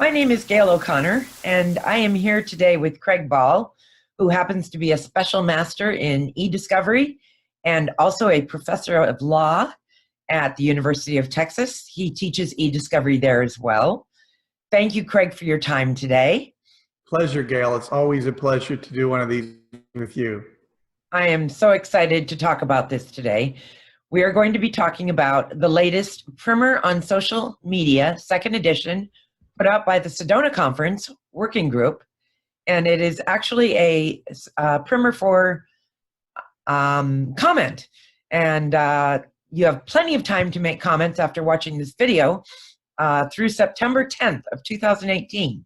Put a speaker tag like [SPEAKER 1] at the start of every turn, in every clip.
[SPEAKER 1] My name is Gayle O'Connor, and I am here today with Craig Ball, who happens to be a special master in e-discovery and also a professor of law at the University of Texas. He teaches e-discovery there as well. Thank you, Craig, for your time today.
[SPEAKER 2] Pleasure, Gayle. It's always a pleasure to do one of these with you.
[SPEAKER 1] I am so excited to talk about this today. We are going to be talking about the latest Primer on Social Media, second edition, put out by the Sedona Conference Working Group. And it is actually a primer for comment. And you have plenty of time to make comments after watching this video through September 10th of 2018.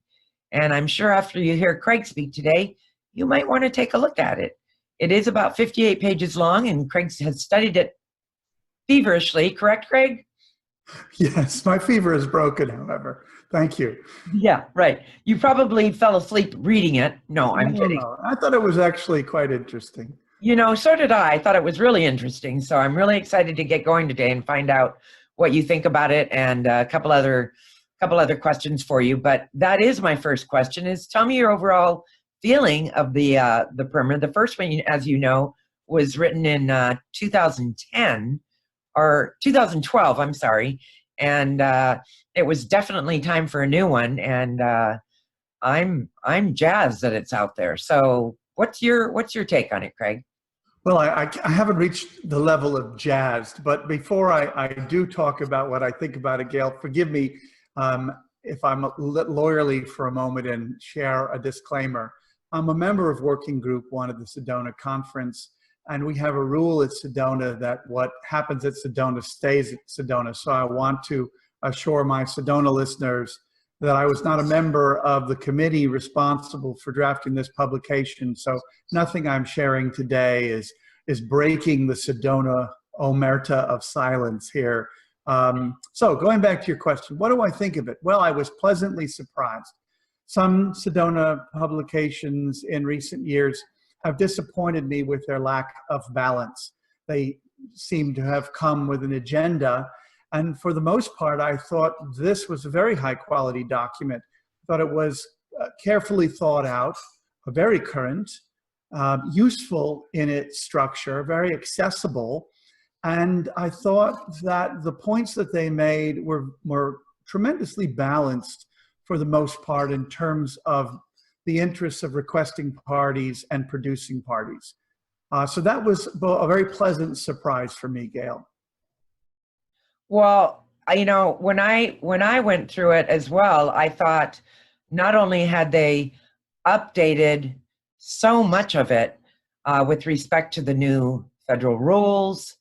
[SPEAKER 1] And I'm sure after you hear Craig speak today, you might want to take a look at it. It is about 58 pages long, and Craig has studied it feverishly. Correct, Craig?
[SPEAKER 2] Yes, my fever is broken, however. Thank you.
[SPEAKER 1] Yeah, right. You probably fell asleep reading it. No, I'm kidding.
[SPEAKER 2] No. I thought it was actually quite interesting.
[SPEAKER 1] You know, so did I. I thought it was really interesting. So I'm really excited to get going today and find out what you think about it, and a couple other questions for you. But that is my first question: is tell me your overall feeling of the primer. The first one, as you know, was written in 2010 or 2012. I'm sorry, and it was definitely time for a new one. And I'm jazzed that it's out there. So what's your take on it, Craig?
[SPEAKER 2] Well, I haven't reached the level of jazzed, but before I do talk about what I think about it, Gayle, forgive me if I'm lawyerly for a moment and share a disclaimer. I'm a member of Working Group 1 of the Sedona Conference, and we have a rule at Sedona that what happens at Sedona stays at Sedona. So I want to assure my Sedona listeners that I was not a member of the committee responsible for drafting this publication. So nothing I'm sharing today is breaking the Sedona omerta of silence here. So going back to your question, what do I think of it? Well, I was pleasantly surprised. Some Sedona publications in recent years have disappointed me with their lack of balance. They seem to have come with an agenda. And for the most part, I thought this was a very high quality document. I thought it was carefully thought out, very current, useful in its structure, very accessible. And I thought that the points that they made were tremendously balanced for the most part in terms of the interests of requesting parties and producing parties. So that was a very pleasant surprise for me, Gayle.
[SPEAKER 1] Well, you know, when I went through it as well, I thought not only had they updated so much of it with respect to the new federal rules,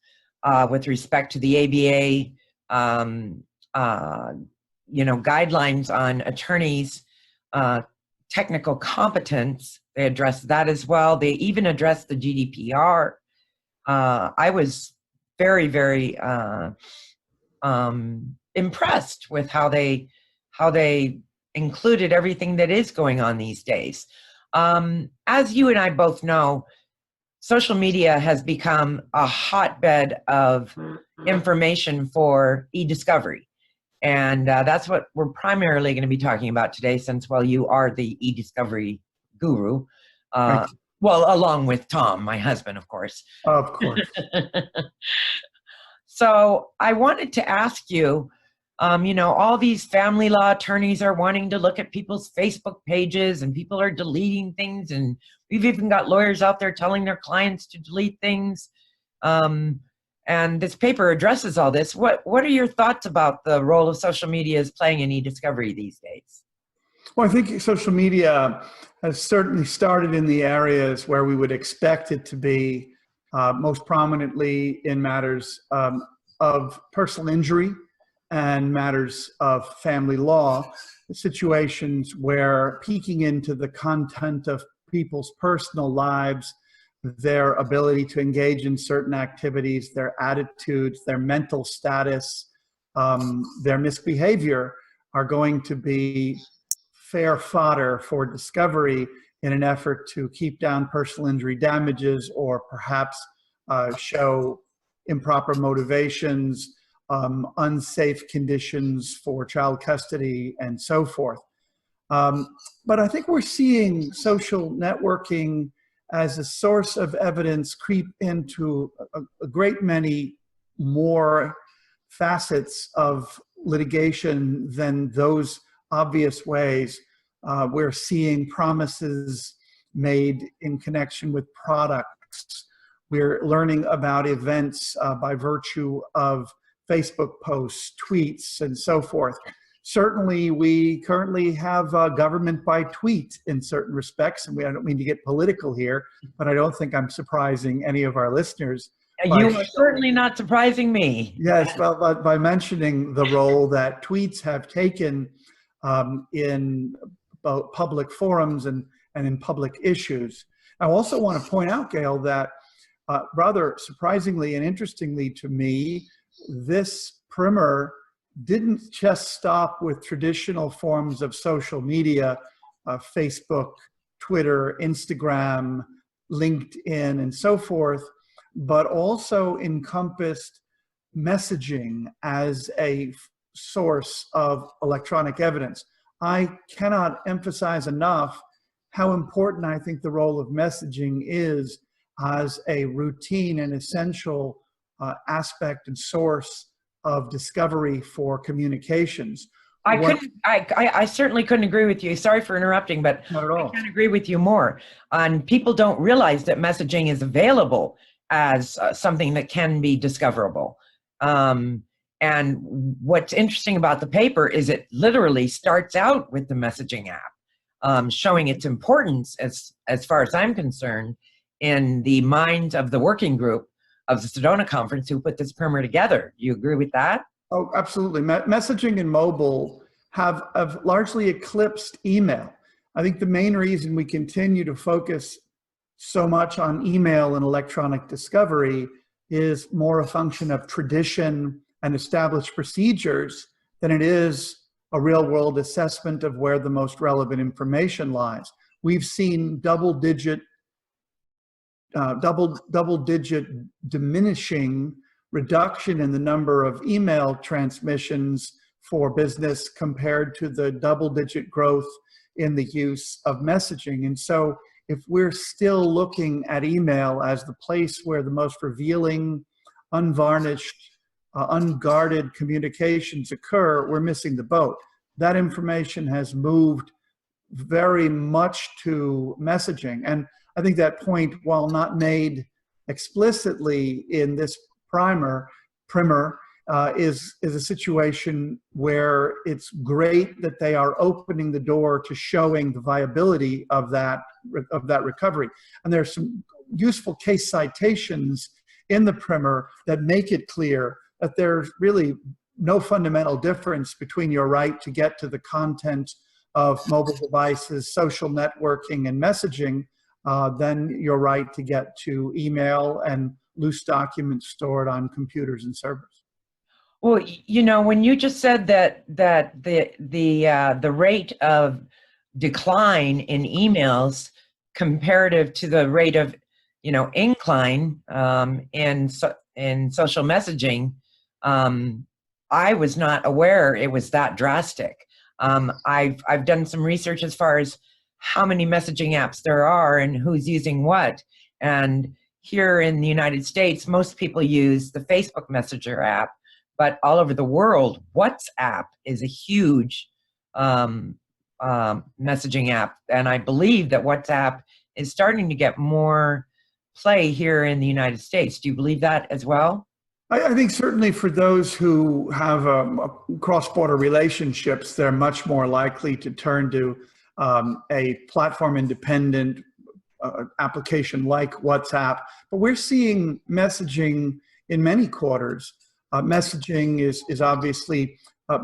[SPEAKER 1] with respect to the ABA, you know, guidelines on attorneys' technical competence. They addressed that as well. They even addressed the GDPR. I was very, very impressed with how they included everything that is going on these days. As you and I both know, social media has become a hotbed of information for e-discovery. And that's what we're primarily going to be talking about today, since, well, you are the e-discovery guru. Well, along with Tom, my husband, of course.
[SPEAKER 2] Of course.
[SPEAKER 1] So I wanted to ask you, you know, all these family law attorneys are wanting to look at people's Facebook pages, and people are deleting things, and we've even got lawyers out there telling their clients to delete things. And this paper addresses all this. What are your thoughts about the role of social media is playing in e-discovery these days?
[SPEAKER 2] Well, I think social media has certainly started in the areas where we would expect it to be, most prominently in matters of personal injury and matters of family law, situations where peeking into the content of people's personal lives, their ability to engage in certain activities, their attitudes, their mental status, their misbehavior are going to be fair fodder for discovery in an effort to keep down personal injury damages, or perhaps show improper motivations, unsafe conditions for child custody, and so forth. But I think we're seeing social networking as a source of evidence creep into a great many more facets of litigation than those obvious ways. We're seeing promises made in connection with products. We're learning about events by virtue of Facebook posts, tweets, and so forth. Certainly, we currently have government by tweet in certain respects, and I don't mean to get political here, but I don't think I'm surprising any of our listeners.
[SPEAKER 1] You are certainly not surprising me.
[SPEAKER 2] Yes, well, by mentioning the role that tweets have taken in both public forums and in public issues. I also want to point out, Gayle, that rather surprisingly and interestingly to me, this primer didn't just stop with traditional forms of social media, Facebook, Twitter, Instagram, LinkedIn, and so forth, but also encompassed messaging as a source of electronic evidence. I cannot emphasize enough how important I think the role of messaging is as a routine and essential aspect and source of discovery for communications.
[SPEAKER 1] I certainly couldn't agree with you. Sorry for interrupting, but
[SPEAKER 2] Not at all.
[SPEAKER 1] I can't agree with you more. People don't realize that messaging is available as something that can be discoverable. And what's interesting about the paper is it literally starts out with the messaging app, showing its importance as far as I'm concerned in the minds of the working group of the Sedona Conference who put this primer together. You agree with that?
[SPEAKER 2] Oh, absolutely. Messaging and mobile have largely eclipsed email. I think the main reason we continue to focus so much on email and electronic discovery is more a function of tradition and established procedures than it is a real-world assessment of where the most relevant information lies. We've seen double-digit diminishing reduction in the number of email transmissions for business compared to the double-digit growth in the use of messaging. And so if we're still looking at email as the place where the most revealing, unvarnished, unguarded communications occur, we're missing the boat. That information has moved very much to messaging. And I think that point, while not made explicitly in this primer, is a situation where it's great that they are opening the door to showing the viability of that recovery. And there's some useful case citations in the primer that make it clear that there's really no fundamental difference between your right to get to the content of mobile devices, social networking, and messaging than your right to get to email and loose documents stored on computers and servers.
[SPEAKER 1] Well, you know, when you just said that the rate of decline in emails comparative to the rate of, you know, incline in social messaging, I was not aware it was that drastic. I've done some research as far as how many messaging apps there are and who's using what. And here in the United States, most people use the Facebook Messenger app, but all over the world, WhatsApp is a huge messaging app. And I believe that WhatsApp is starting to get more play here in the United States. Do you believe that as well?
[SPEAKER 2] I think certainly for those who have cross-border relationships, they're much more likely to turn to a platform-independent application like WhatsApp. But we're seeing messaging in many quarters. Messaging is obviously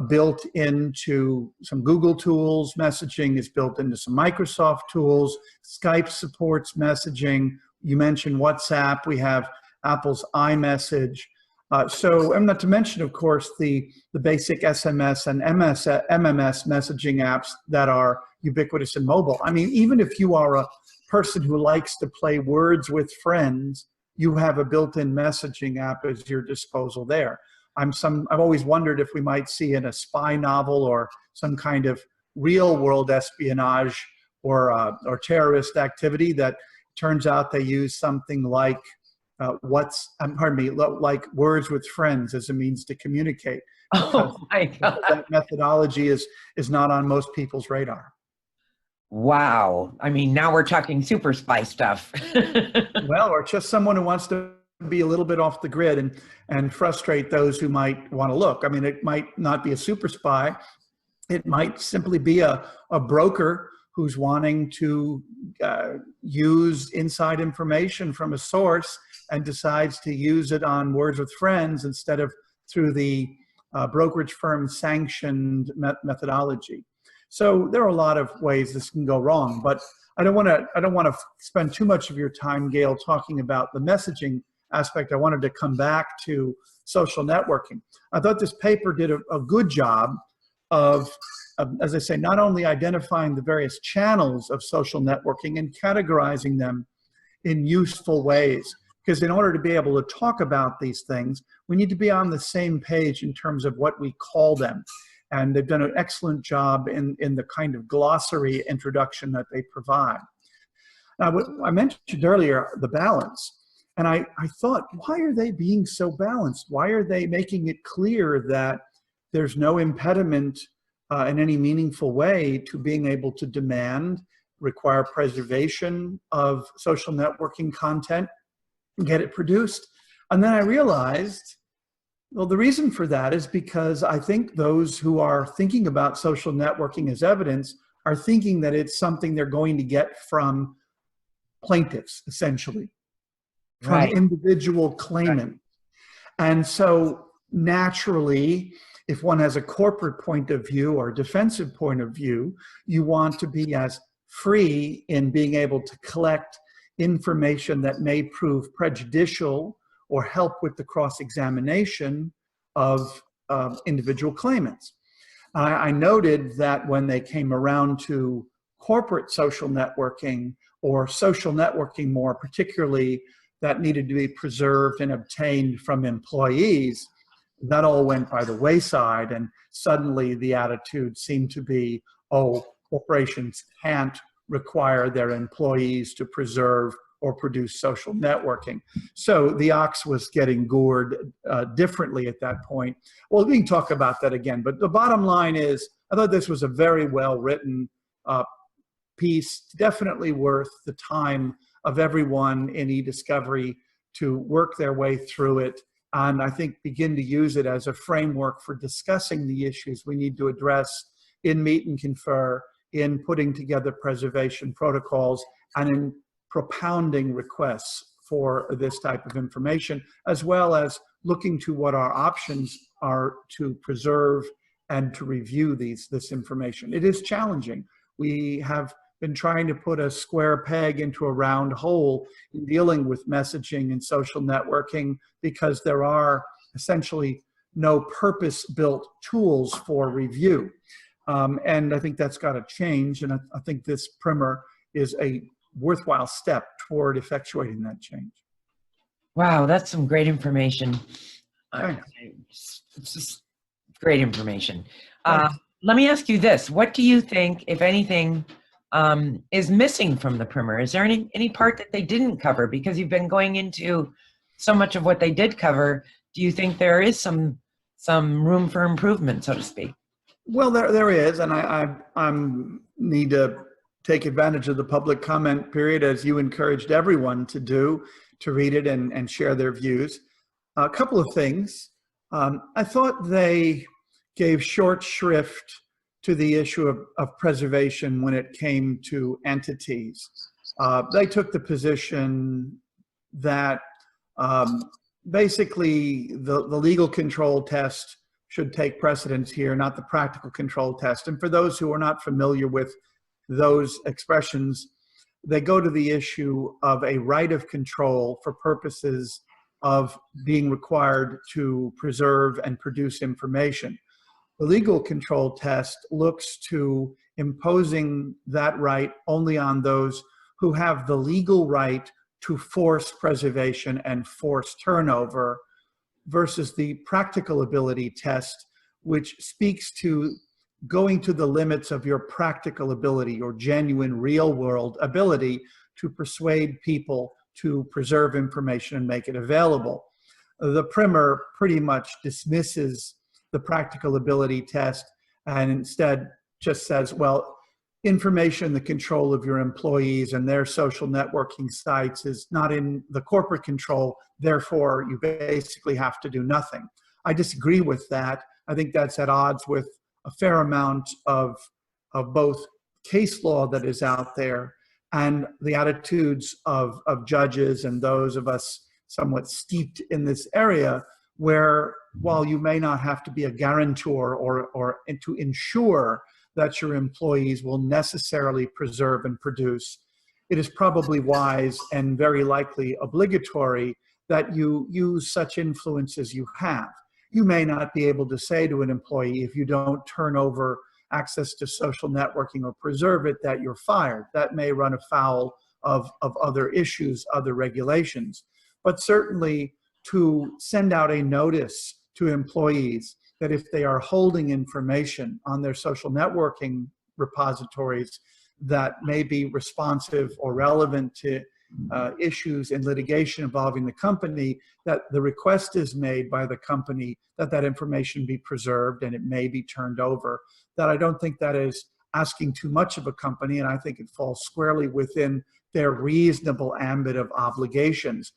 [SPEAKER 2] built into some Google tools. Messaging is built into some Microsoft tools. Skype supports messaging. You mentioned WhatsApp. We have Apple's iMessage. So, and not to mention, of course, the basic SMS and MMS messaging apps that are ubiquitous in mobile. I mean, even if you are a person who likes to play words with friends, you have a built-in messaging app at your disposal there. I've always wondered if we might see in a spy novel or some kind of real world espionage or terrorist activity that turns out they use something like like words with friends as a means to communicate, because
[SPEAKER 1] Oh my God.
[SPEAKER 2] that methodology is not on most people's radar.
[SPEAKER 1] Wow. I mean, now we're talking super spy stuff.
[SPEAKER 2] Well, or just someone who wants to be a little bit off the grid and frustrate those who might want to look. I mean, it might not be a super spy. It might simply be a broker who's wanting to use inside information from a source and decides to use it on words with friends instead of through the brokerage firm sanctioned methodology. So there are a lot of ways this can go wrong, but I don't want to spend too much of your time, Gayle, talking about the messaging aspect. I wanted to come back to social networking. I thought this paper did a good job of, as I say, not only identifying the various channels of social networking and categorizing them in useful ways. Because in order to be able to talk about these things, we need to be on the same page in terms of what we call them. And they've done an excellent job in the kind of glossary introduction that they provide. Now, I mentioned earlier the balance. And I thought, why are they being so balanced? Why are they making it clear that there's no impediment in any meaningful way to being able to demand, require preservation of social networking content, and get it produced? And then I realized, well, the reason for that is because I think those who are thinking about social networking as evidence are thinking that it's something they're going to get from plaintiffs, essentially, from
[SPEAKER 1] Right.
[SPEAKER 2] individual claimants. And so naturally, if one has a corporate point of view or a defensive point of view, you want to be as free in being able to collect information that may prove prejudicial or help with the cross-examination of individual claimants. I noted that when they came around to corporate social networking, or social networking more particularly, that needed to be preserved and obtained from employees, that all went by the wayside, and suddenly the attitude seemed to be, oh, corporations can't require their employees to preserve or produce social networking. So the ox was getting gored differently at that point. Well, we can talk about that again, but the bottom line is, I thought this was a very well-written piece, definitely worth the time of everyone in e-discovery to work their way through it, and I think begin to use it as a framework for discussing the issues we need to address in meet and confer, in putting together preservation protocols, and in propounding requests for this type of information, as well as looking to what our options are to preserve and to review this information. It is challenging. We have been trying to put a square peg into a round hole in dealing with messaging and social networking, because there are essentially no purpose-built tools for review. And I think that's got to change, and I think this primer is a worthwhile step toward effectuating that change.
[SPEAKER 1] Wow, that's some great information.
[SPEAKER 2] Thanks.
[SPEAKER 1] It's just great information. Let me ask you this. What do you think, if anything, is missing from the primer? Is there any part that they didn't cover? Because you've been going into so much of what they did cover. Do you think there is some room for improvement, so to speak?
[SPEAKER 2] Well, there is, and I need to take advantage of the public comment period, as you encouraged everyone to do, to read it and share their views. A couple of things. I thought they gave short shrift to the issue of preservation when it came to entities. They took the position that basically the legal control test should take precedence here, not the practical control test. And for those who are not familiar with those expressions, they go to the issue of a right of control for purposes of being required to preserve and produce information. The legal control test looks to imposing that right only on those who have the legal right to force preservation and force turnover, versus the practical ability test, which speaks to going to the limits of your practical ability, your genuine real world ability to persuade people to preserve information and make it available. The primer pretty much dismisses the practical ability test and instead just says, well, information in the control of your employees and their social networking sites is not in the corporate control, therefore you basically have to do nothing. I disagree with that. I think that's at odds with a fair amount of both case law that is out there and the attitudes of judges and those of us somewhat steeped in this area, where while you may not have to be a guarantor or to ensure that your employees will necessarily preserve and produce, it is probably wise and very likely obligatory that you use such influence as you have. You may not be able to say to an employee, if you don't turn over access to social networking or preserve it, that you're fired. That may run afoul of other issues, other regulations. But certainly to send out a notice to employees that if they are holding information on their social networking repositories that may be responsive or relevant to issues in litigation involving the company, that the request is made by the company that that information be preserved and it may be turned over. That I don't think that is asking too much of a company, and I think it falls squarely within their reasonable ambit of obligations.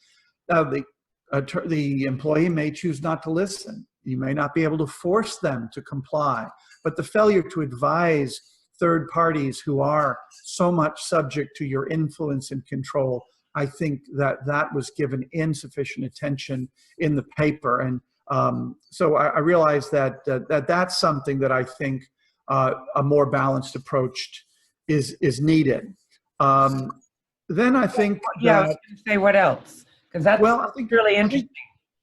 [SPEAKER 2] Now, the employee may choose not to listen. You may not be able to force them to comply, but the failure to advise third parties who are so much subject to your influence and control, I think that that was given insufficient attention in the paper. And so I realize that that's something that I think a more balanced approach is needed. Then I think
[SPEAKER 1] yeah, I was going to say what else, because that's
[SPEAKER 2] well, I think
[SPEAKER 1] really interesting.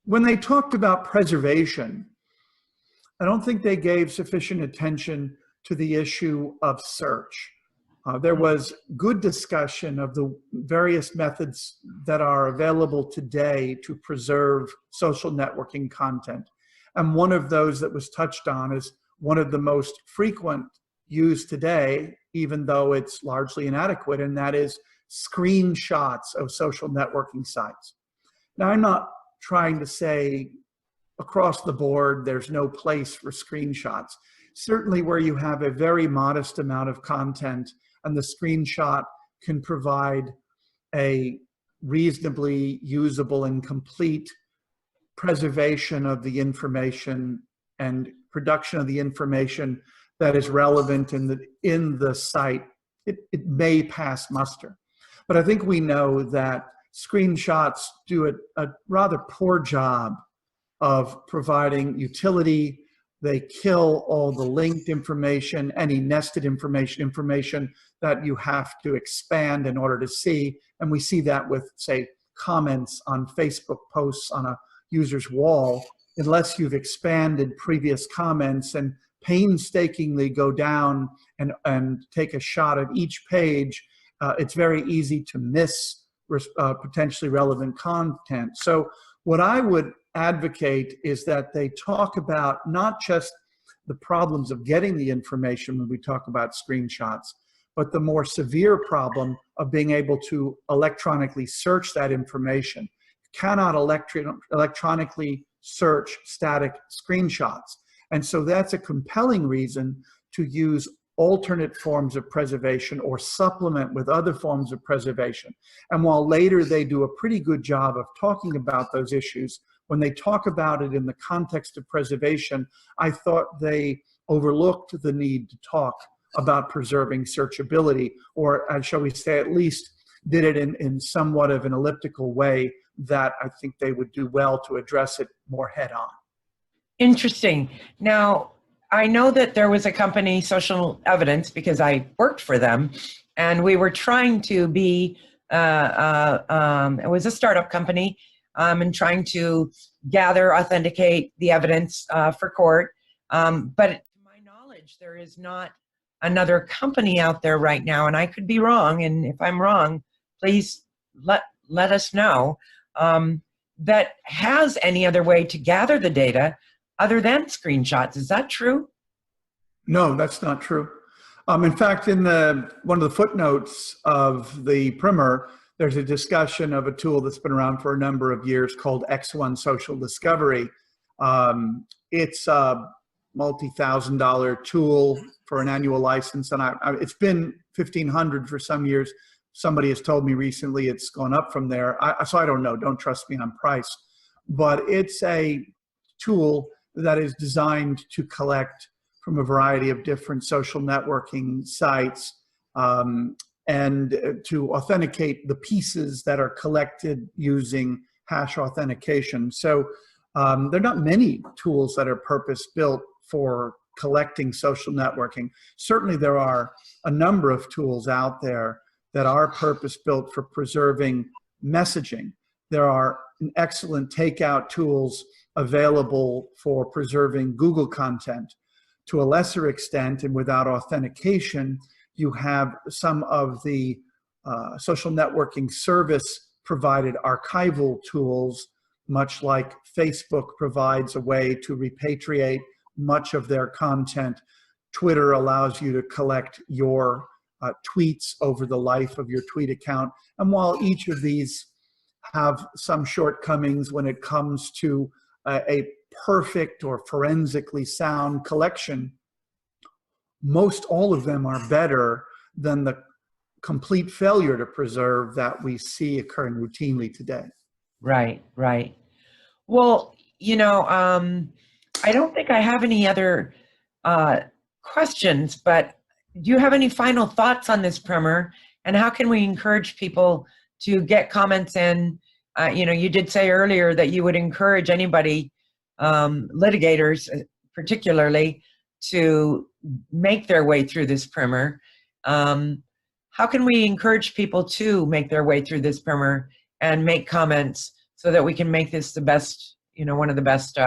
[SPEAKER 2] When they talked about preservation, I don't think they gave sufficient attention to the issue of search. There was good discussion of the various methods that are available today to preserve social networking content. And one of those that was touched on is one of the most frequent used today, even though it's largely inadequate, and that is screenshots of social networking sites. Now, I'm not trying to say across the board there's no place for screenshots. Certainly where you have a very modest amount of content and the screenshot can provide a reasonably usable and complete preservation of the information and production of the information that is relevant in the site, it may pass muster. But I think we know that screenshots do a rather poor job of providing utility. They kill all the linked information, any nested information that you have to expand in order to see. And we see that with, say, comments on Facebook posts on a user's wall. Unless you've expanded previous comments and painstakingly go down and take a shot of each page, it's very easy to miss potentially relevant content. So what I would advocate is that they talk about not just the problems of getting the information when we talk about screenshots, but the more severe problem of being able to electronically search that information. You cannot electronically search static screenshots. And so that's a compelling reason to use alternate forms of preservation or supplement with other forms of preservation. And while later they do a pretty good job of talking about those issues, when they talk about it in the context of preservation, I thought they overlooked the need to talk about preserving searchability, or shall we say at least did it in somewhat of an elliptical way that I think they would do well to address it more head on.
[SPEAKER 1] Interesting. Now, I know that there was a company, Social Evidence, because I worked for them, and we were trying to be, it was a startup company, and trying to gather, authenticate the evidence for court. But to my knowledge, there is not another company out there right now, and I could be wrong, and if I'm wrong, please let us know, that has any other way to gather the data other than screenshots. Is that true?
[SPEAKER 2] No, that's not true. In fact, in one of the footnotes of the primer, there's a discussion of a tool that's been around for a number of years called X1 Social Discovery. It's a multi-thousand-dollar tool for an annual license, and it's been $1,500 for some years. Somebody has told me recently it's gone up from there. So I don't know. Don't trust me on price. But it's a tool that is designed to collect from a variety of different social networking sites and to authenticate the pieces that are collected using hash authentication. So there are not many tools that are purpose-built for collecting social networking. Certainly there are a number of tools out there that are purpose-built for preserving messaging. There are excellent takeout tools available for preserving Google content. To a lesser extent, and without authentication, you have some of the social networking service provided archival tools, much like Facebook provides a way to repatriate much of their content. Twitter allows you to collect your tweets over the life of your tweet account. And while each of these have some shortcomings when it comes to a perfect or forensically sound collection, most all of them are better than the complete failure to preserve that we see occurring routinely today.
[SPEAKER 1] Right, right. Well, I don't think I have any other questions, but do you have any final thoughts on this primer? And how can we encourage people to get comments in? You did say earlier that you would encourage anybody, litigators particularly, to make their way through this primer. How can we encourage people to make their way through this primer and make comments so that we can make this the best, one of the best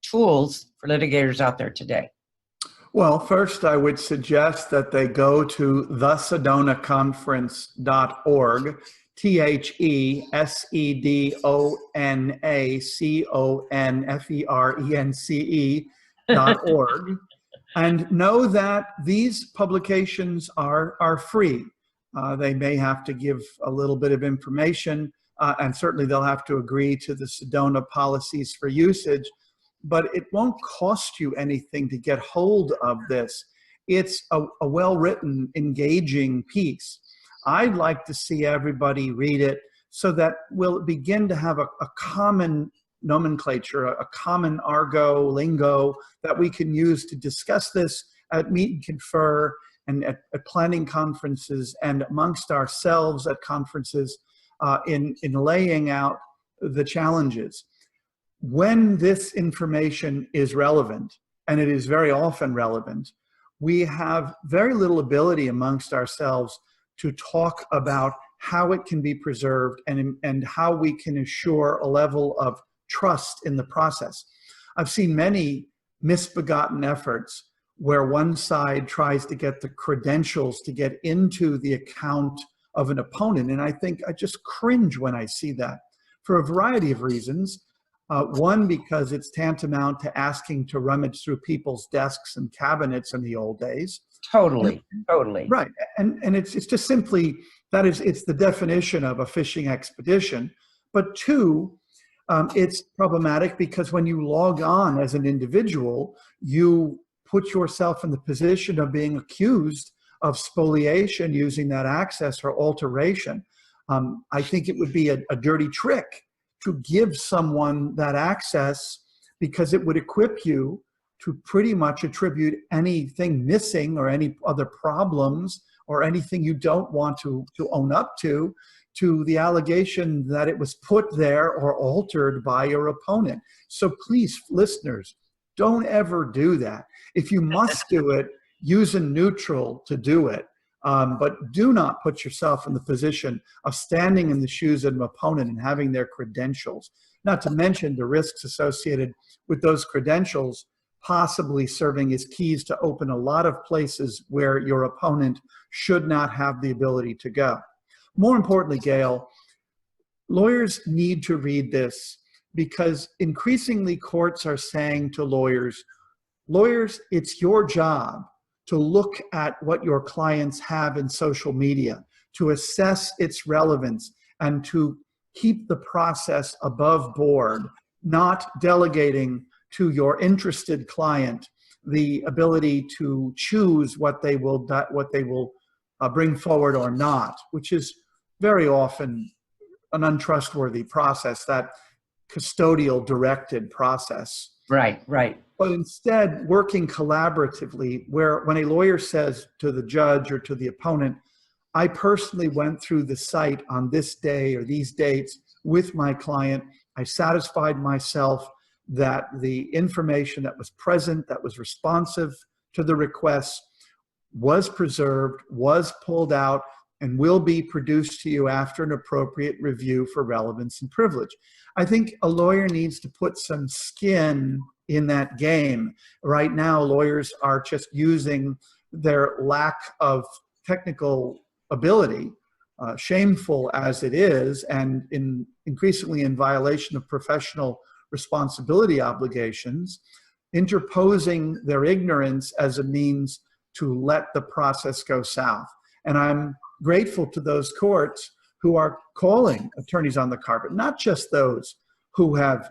[SPEAKER 1] tools for litigators out there today?
[SPEAKER 2] Well, first I would suggest that they go to thesedonaconference.org, thesedonaconference.org, and know that these publications are free. They may have to give a little bit of information, and certainly they'll have to agree to the Sedona policies for usage, but it won't cost you anything to get hold of this. It's a well-written, engaging piece. I'd like to see everybody read it so that we'll begin to have a common nomenclature, a common argot, lingo that we can use to discuss this at meet and confer and at planning conferences and amongst ourselves at conferences in laying out the challenges. When this information is relevant, and it is very often relevant, we have very little ability amongst ourselves to talk about how it can be preserved and how we can assure a level of trust in the process. I've seen many misbegotten efforts where one side tries to get the credentials to get into the account of an opponent, and I just cringe when I see that for a variety of reasons. One, because it's tantamount to asking to rummage through people's desks and cabinets in the old days.
[SPEAKER 1] Totally.
[SPEAKER 2] Right, and it's just simply, it's the definition of a fishing expedition. But two, it's problematic because when you log on as an individual, you put yourself in the position of being accused of spoliation using that access or alteration. I think it would be a dirty trick to give someone that access, because it would equip you to pretty much attribute anything missing or any other problems or anything you don't want to own up to the allegation that it was put there or altered by your opponent. So please, listeners, don't ever do that. If you must do it, use a neutral to do it. But do not put yourself in the position of standing in the shoes of an opponent and having their credentials, not to mention the risks associated with those credentials possibly serving as keys to open a lot of places where your opponent should not have the ability to go. More importantly, Gayle, lawyers need to read this because increasingly courts are saying to lawyers, lawyers, it's your job to look at what your clients have in social media, to assess its relevance, and to keep the process above board, not delegating to your interested client the ability to choose what they will bring forward or not, which is very often an untrustworthy process, that custodial directed process.
[SPEAKER 1] Right, right.
[SPEAKER 2] But instead, working collaboratively, where when a lawyer says to the judge or to the opponent, I personally went through the site on this day or these dates with my client, I satisfied myself that the information that was present, that was responsive to the requests, was preserved, was pulled out, and will be produced to you after an appropriate review for relevance and privilege. I think a lawyer needs to put some skin in that game. Right now, lawyers are just using their lack of technical ability, shameful as it is, and increasingly in violation of professional responsibility obligations, interposing their ignorance as a means to let the process go south. And I'm grateful to those courts who are calling attorneys on the carpet, not just those who have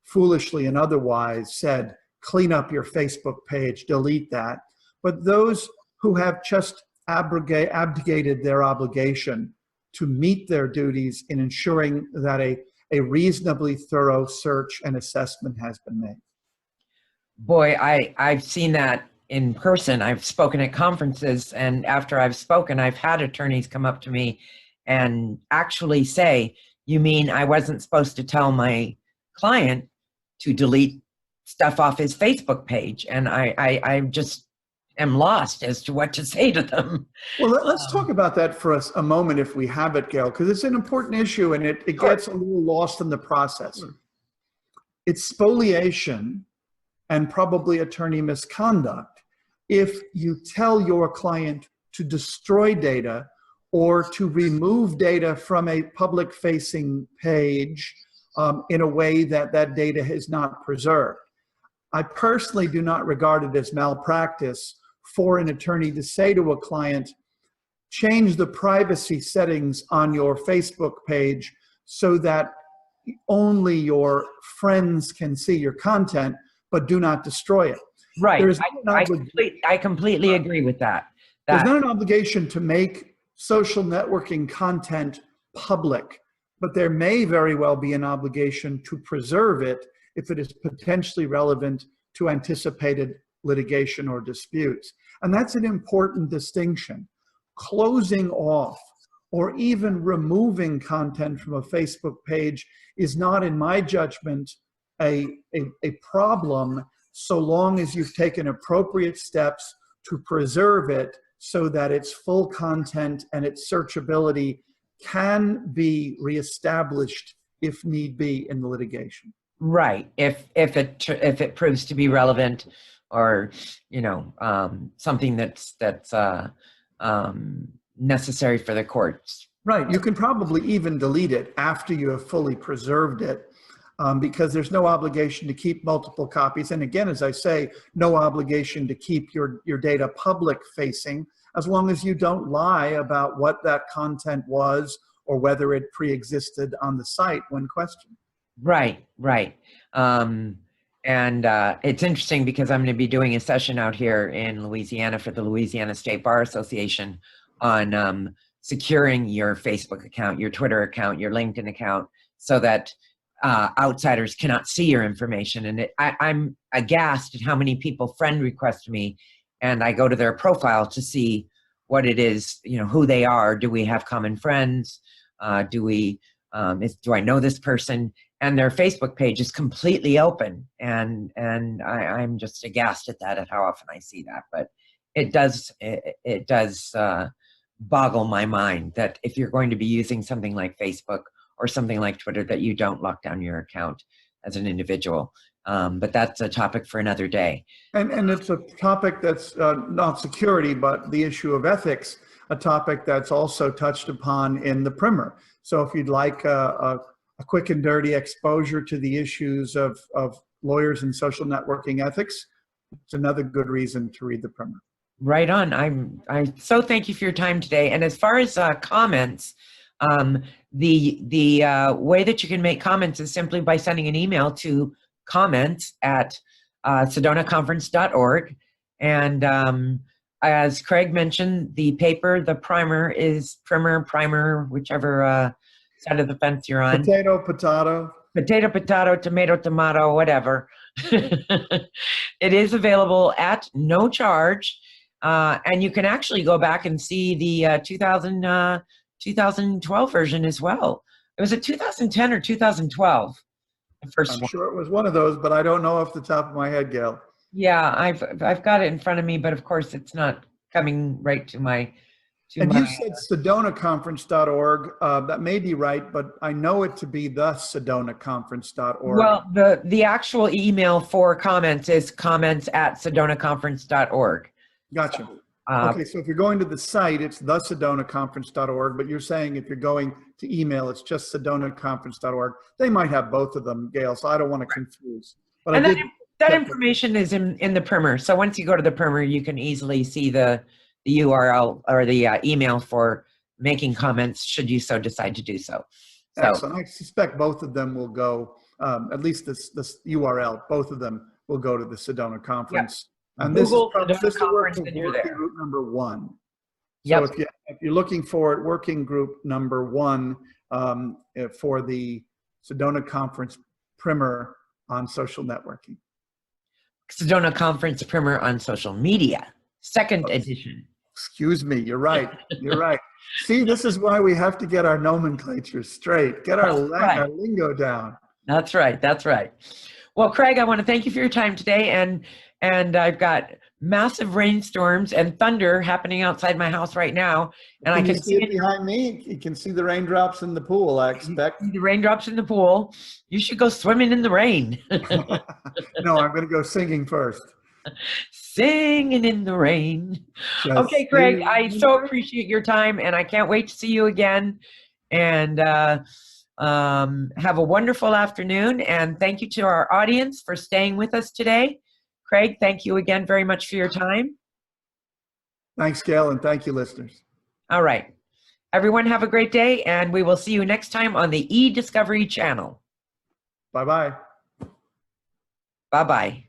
[SPEAKER 2] foolishly and otherwise said, clean up your Facebook page, delete that, but those who have just abdicated their obligation to meet their duties in ensuring that a reasonably thorough search and assessment has been made.
[SPEAKER 1] Boy, I've seen that in person. I've spoken at conferences, and after I've spoken, I've had attorneys come up to me and actually say, you mean I wasn't supposed to tell my client to delete stuff off his Facebook page? And I just am lost as to what to say to them.
[SPEAKER 2] Well, let's talk about that for a moment, if we have it, Gayle, because it's an important issue and it gets a little lost in the process. It's spoliation and probably attorney misconduct if you tell your client to destroy data or to remove data from a public-facing page in a way that that data is not preserved. I personally do not regard it as malpractice for an attorney to say to a client, change the privacy settings on your Facebook page so that only your friends can see your content, but do not destroy it.
[SPEAKER 1] Right. I completely agree with that.
[SPEAKER 2] There's not an obligation to make social networking content public, but there may very well be an obligation to preserve it if it is potentially relevant to anticipated litigation or disputes. And that's an important distinction. Closing off or even removing content from a Facebook page is not, in my judgment, a problem so long as you've taken appropriate steps to preserve it so that its full content and its searchability can be reestablished if need be in the litigation.
[SPEAKER 1] Right. If it proves to be relevant, or something that's necessary for the courts.
[SPEAKER 2] Right. You can probably even delete it after you have fully preserved it, because there's no obligation to keep multiple copies. And again, as I say, no obligation to keep your data public facing, as long as you don't lie about what that content was or whether it pre-existed on the site when questioned.
[SPEAKER 1] Right, right. And it's interesting because I'm going to be doing a session out here in Louisiana for the Louisiana State Bar Association on securing your Facebook account, your Twitter account, your LinkedIn account, so that outsiders cannot see your information. And I'm aghast at how many people friend request me, and I go to their profile to see what it is, who they are. Do we have common friends? Do I know this person? And their Facebook page is completely open, and I'm just aghast at that, at how often I see that. But it does boggle my mind that if you're going to be using something like Facebook or something like Twitter, that you don't lock down your account as an individual. But that's a topic for another day. And
[SPEAKER 2] it's a topic that's not security, but the issue of ethics, a topic that's also touched upon in the primer. So if you'd like a quick and dirty exposure to the issues of lawyers and social networking ethics, it's another good reason to read the primer.
[SPEAKER 1] Right on. I so thank you for your time today. And as far as comments, the way that you can make comments is simply by sending an email to comments@sedonaconference.org. And as Craig mentioned, the paper, the primer is primer, whichever side of the fence you're on.
[SPEAKER 2] Potato, potato.
[SPEAKER 1] Potato, potato, tomato, tomato, whatever. It is available at no charge. And you can actually go back and see the 2012 version as well. It was a 2010 or 2012. The first
[SPEAKER 2] I'm
[SPEAKER 1] one.
[SPEAKER 2] sure it was one of those, but I don't know off the top of my head, Gayle.
[SPEAKER 1] Yeah, I've got it in front of me, but of course it's not coming right to my.
[SPEAKER 2] And you said SedonaConference.org. That may be right, but I know it to be the SedonaConference.org.
[SPEAKER 1] Well, the actual email for comments is comments@sedonaconference.org.
[SPEAKER 2] Gotcha. Okay, so if you're going to the site, it's the SedonaConference.org, but you're saying if you're going to email, it's just SedonaConference.org. They might have both of them, Gayle, so I don't want to confuse. But
[SPEAKER 1] and that information is in the primer. So once you go to the primer, you can easily see the URL or the email for making comments, should you so decide to do so.
[SPEAKER 2] Excellent. I suspect both of them will go, at least this URL, both of them will go to the Sedona Conference. Yep. And
[SPEAKER 1] Google
[SPEAKER 2] this is
[SPEAKER 1] working
[SPEAKER 2] group number 1.
[SPEAKER 1] Yep.
[SPEAKER 2] So if you're looking for it, working group number 1 for the Sedona Conference primer on social networking.
[SPEAKER 1] Sedona Conference primer on social media, second edition.
[SPEAKER 2] Excuse me, you're right. You're right. See, this is why we have to get our nomenclature straight, get our lingo down.
[SPEAKER 1] That's right. That's right. Well, Craig, I want to thank you for your time today. And I've got massive rainstorms and thunder happening outside my house right now. And I can
[SPEAKER 2] see it behind me. You can see the raindrops in the pool, I expect.
[SPEAKER 1] The raindrops in the pool. You should go swimming in the rain.
[SPEAKER 2] No, I'm going to go singing first.
[SPEAKER 1] Singing in the rain. Okay, Craig, I so appreciate your time, and I can't wait to see you again. And have a wonderful afternoon, and thank you to our audience for staying with us today. Craig, thank you again very much for your time.
[SPEAKER 2] Thanks, Gayle, and thank you, listeners.
[SPEAKER 1] All right. Everyone have a great day, and we will see you next time on the eDiscovery channel.
[SPEAKER 2] Bye-bye.
[SPEAKER 1] Bye-bye.